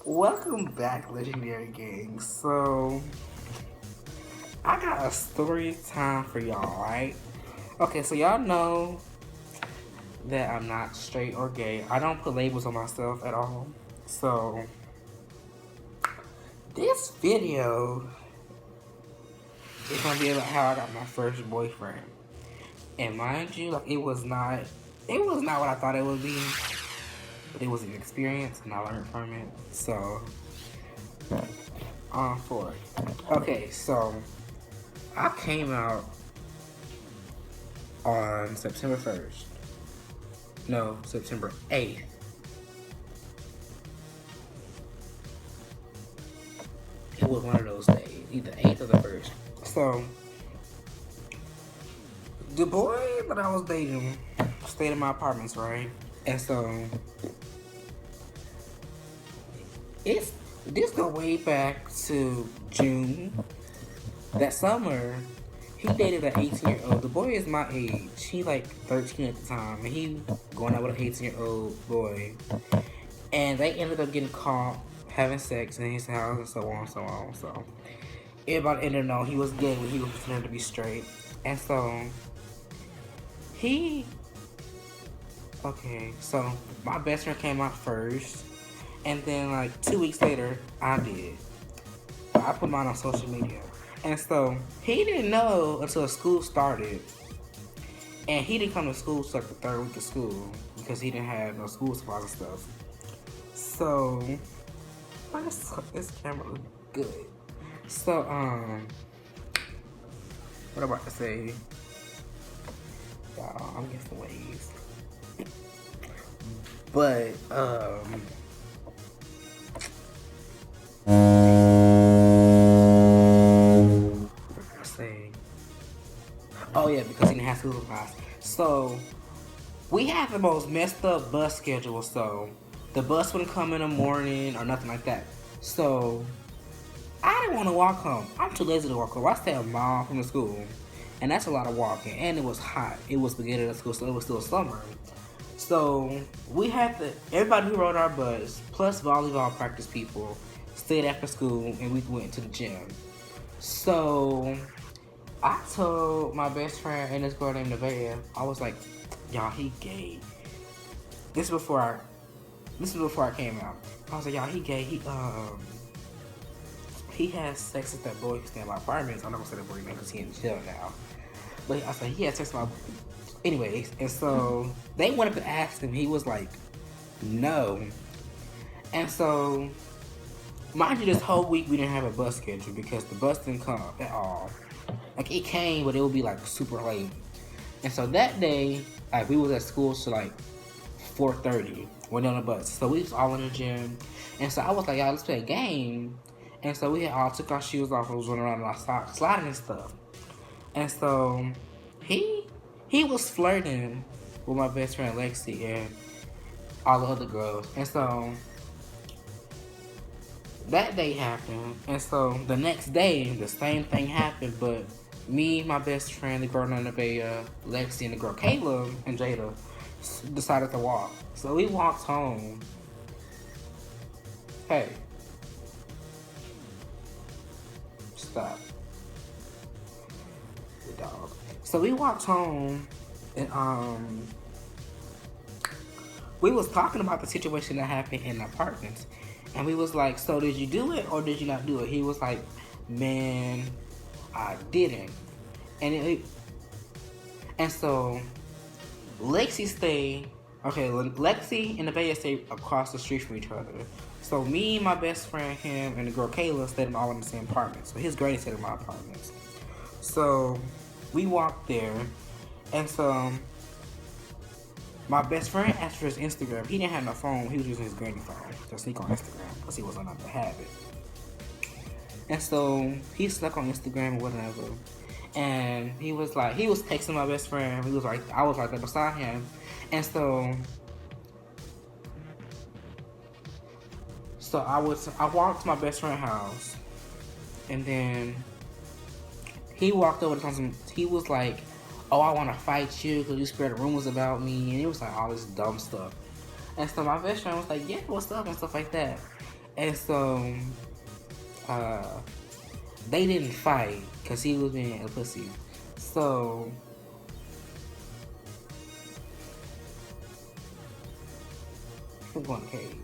Welcome back, Legendary Gang. So, I got a story time for y'all, right? Okay, so y'all know that I'm not straight or gay. I don't put labels on myself at all. So, this video is gonna be about how I got my first boyfriend. And mind you, like it was not what I thought it would be, but it was an experience and I learned from it. So, on for it. Okay, so I came out on September 1st. No, September 8th. It was one of those days, either 8th or the 1st. So, the boy that I was dating stayed in my apartments, right? And so, this go way back to June. That summer, he dated an 18-year-old. The boy is my age. He like 13 at the time, and he going out with an 18-year-old boy. And they ended up getting caught having sex in his house and so on and so on. So everybody ended up knowing he was gay when he was pretending to be straight. And so so my best friend came out first, and then like 2 weeks later, I did. I put mine on social media. And so he didn't know until school started. And he didn't come to school till like the third week of school because he didn't have no school supplies and stuff. So this camera look good. So what am I about to say? Y'all, I'm getting some waves. But oh yeah, because he didn't have school supplies. So we had the most messed up bus schedule. So the bus wouldn't come in the morning or nothing like that. So I didn't want to walk home. I'm too lazy to walk home. I stay a mile from the school, and that's a lot of walking. And it was hot. It was beginning of school, so it was still summer. So we had everybody who rode our bus, plus volleyball practice people, stayed after school, and we went to the gym. So I told my best friend and this girl named Nevaeh, I was like, y'all, he gay. This is before I came out. I was like, y'all, he gay. He has sex with that boy who stay in my apartments. I'm not gonna say that boy name because he in jail now. But I was like, he had sex with my. Anyways, and so they wanted to ask him. He was like, no. And so, mind you, this whole week we didn't have a bus schedule because the bus didn't come at all. Like it came, but it would be like super late. And so that day, like we was at school till like 4:30. Went on the bus, so we was all in the gym. And so I was like, y'all, let's play a game. And so we had all took our shoes off and was running around in our socks, sliding and stuff. And so he was flirting with my best friend Lexi and all the other girls. And so that day happened. And so the next day, the same thing happened, but me, my best friend, the girl named Nevaeh, Lexi, and the girl Kayla and Jada decided to walk. So we walked home. Hey. Stop. The dog. So we walked home and we was talking about the situation that happened in the apartments. And we was like, so did you do it or did you not do it? He was like, man, I didn't. And so Lexi and Nevaeh stayed across the street from each other. So me, my best friend, him, and the girl Kayla stayed all in the same apartment. So his grade stayed in my apartments. So we walked there, and so my best friend asked for his Instagram. He didn't have no phone. He was using his granny phone to sneak on Instagram because he wasn't allowed to have it. And so he snuck on Instagram or whatever. And he was texting my best friend. I was right there beside him. And so I walked to my best friend's house. And then he walked over to some. He was like, "Oh, I want to fight you because you spread rumors about me," and it was like all this dumb stuff. And so my best friend was like, "Yeah, what's up?" and stuff like that. And so uh, they didn't fight because he was being a pussy. So I'm going to cage.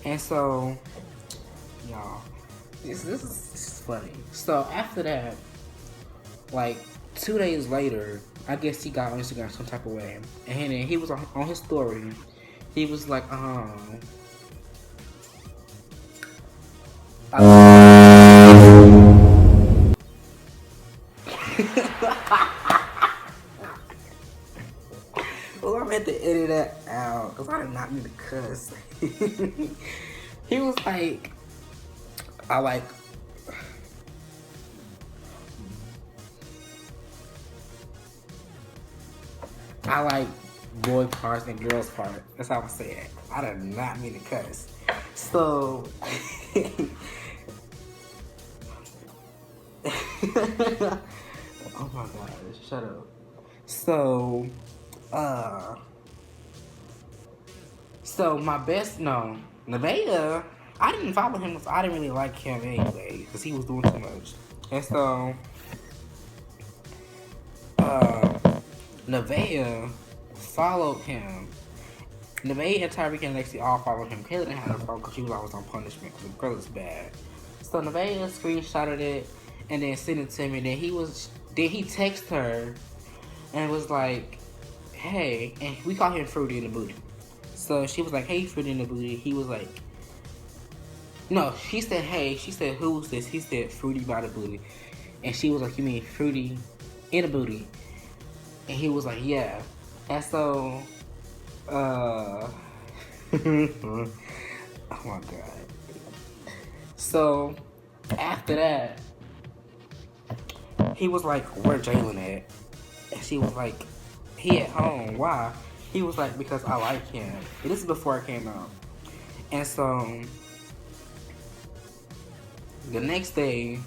And so y'all, this is funny. So after that, like 2 days later, I guess he got on Instagram some type of way, and then he was on his story. He was like, well, I'm at to edit that out because I did not mean to cuss. He was like, I like. I like boy parts and girls part. That's how I say it. I did not mean to cuss. So, oh my god, shut up. So, uh, so my best no, Nevaeh, I didn't follow him because I didn't really like him anyway because he was doing too much. And so, uh, Nevaeh followed him. Nevaeh and Tyreek and Lexi all followed him. Kayla didn't have a phone because she was always on punishment because the girl is bad. So Nevaeh screenshotted it and then sent it to me. Then he texted her and was like, "Hey," and we call him Fruity in the Booty. So she was like, "Hey, Fruity in the Booty." He was like, "No," she said, "Hey." She said, "Who's this?" He said, "Fruity by the Booty," and she was like, "You mean Fruity in the Booty?" And he was like, "Yeah." And so, oh my god. So after that, he was like, "Where Jalen at?" And she was like, "He at home." Why? He was like, "Because I like him." And this is before I came out. And so the next day,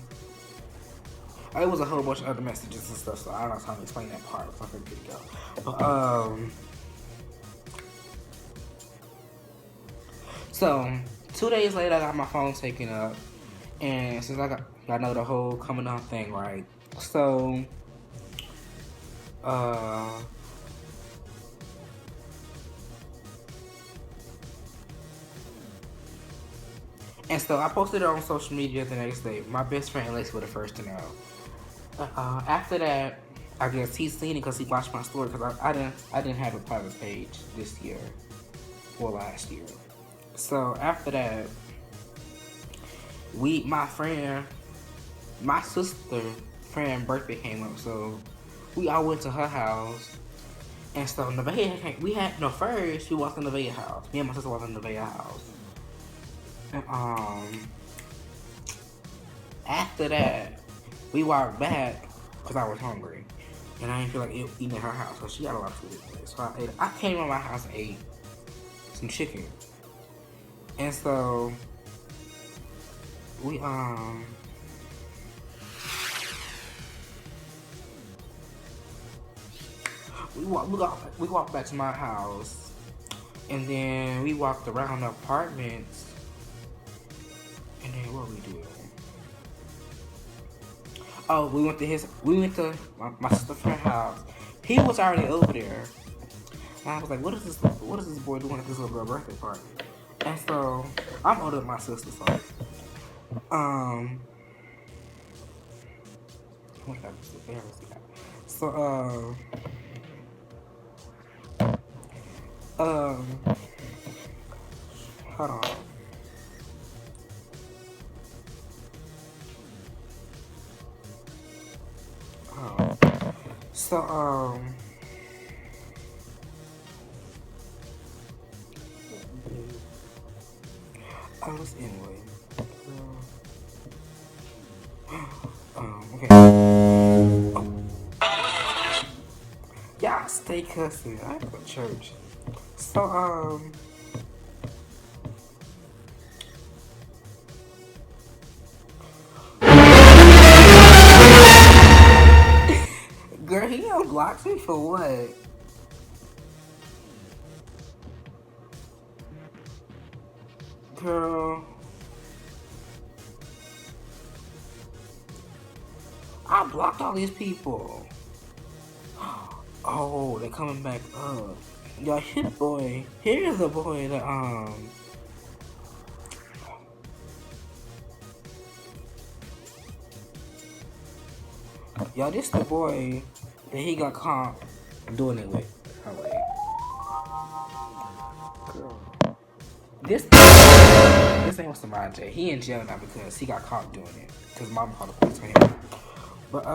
it was a whole bunch of other messages and stuff. So I don't know how to explain that part. So I'm good to go. But so 2 days later, I got my phone taken up, and since I know the whole coming on thing, right? So, and so I posted it on social media the next day. My best friend Alex was the first to know. After that, I guess he's seen it because he watched my story because I didn't have a private page this year or last year. So after that, my sister friend birthday came up, so we all went to her house. And so first we walked in Nevaeh house. Me and my sister walked in Nevaeh house. And after that, we walked back because I was hungry. And I didn't feel like eating at her house, so she got a lot of food. So I came to my house and ate some chicken. And so we we walked back to my house, and then we walked around the apartments, and then what we do? Oh, we went to my sister's friend's house. He was already over there. And I was like, what is this boy doing at this little girl birthday party? And so I'm older than my sister, so what happened to the so hold on. Oh. So anyway. Okay. Oh. Yeah, stay cussing. I have to go to church. So Blocked me for what? Girl. I blocked all these people. Oh, they're coming back up. Y'all, here's the boy that, y'all, this the boy that he got caught doing it with. Oh, wait. Girl. This ain't what's the mind, Jay. He in jail now because he got caught doing it. Because mom called the police for him. But,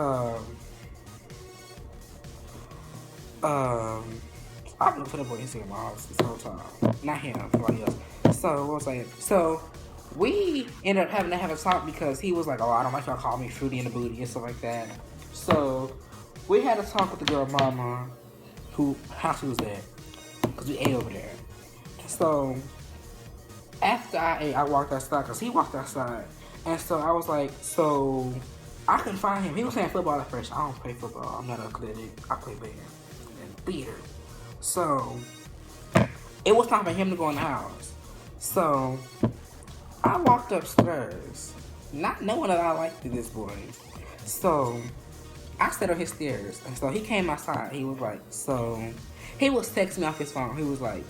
I've been putting boy Instagram in my house this whole time. Not him, somebody else. So, what was I saying? So, we ended up having to have a talk because he was like, oh, I don't like y'all call me Fruity in the Booty and stuff like that. So, we had a talk with the girl mama who house we was at. Because we ate over there. So, after I ate, I walked outside because he walked outside. And so, I was like, so, I couldn't find him. He was playing football at first. I don't play football. I'm not athletic. I play band and theater. So, it was time for him to go in the house. So, I walked upstairs, not knowing that I liked this boy. So, I sat on his stairs. And so, he came outside. He was like, he was texting me off his phone. He was like,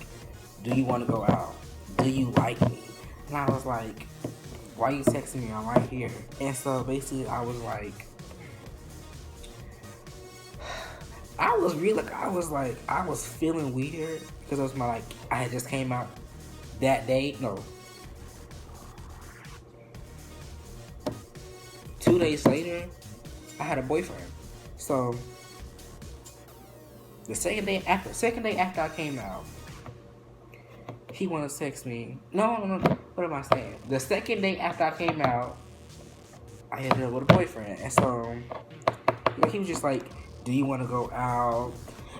do you want to go out? Do you like me? And I was like, why are you texting me? I'm right here. And so, basically, I was like, I was feeling weird because it was I had just came out that day. No. 2 days later, I had a boyfriend. So, the second day after I came out, he wanted to text me. No. What am I saying? The second day after I came out, I ended up with a boyfriend. And so, he was just like, do you want to go out?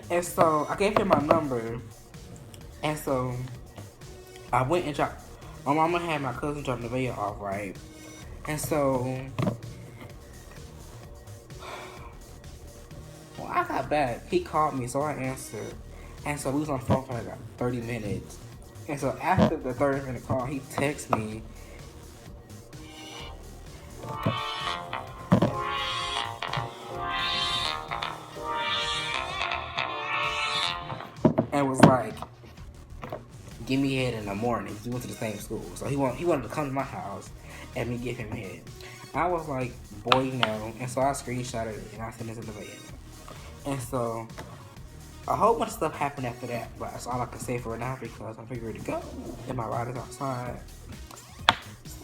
And so I gave him my number. And so I went and dropped. My mama had my cousin drop the video off, right? And so when I got back, he called me, so I answered. And so we was on the phone for like 30 minutes. And so after the 30-minute call, he texted me. And was like, give me head in the morning. We went to the same school. So he wanted to come to my house and me give him head. I was like, boy, no. And so I screenshotted it and I sent it to the video. And so a whole bunch of stuff happened after that. But that's all I can say for now because I'm figuring to go. And my ride is outside.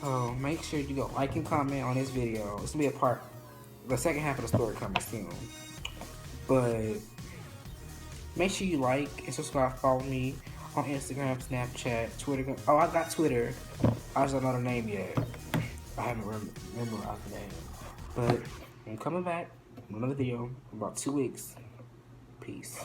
So make sure you go like and comment on this video. It's going to be the second half of the story coming soon. But make sure you like and subscribe, follow me on Instagram, Snapchat, Twitter. Oh, I got Twitter. I just don't know the name yet. I haven't memorized the name. But I'm coming back with another video in about 2 weeks. Peace.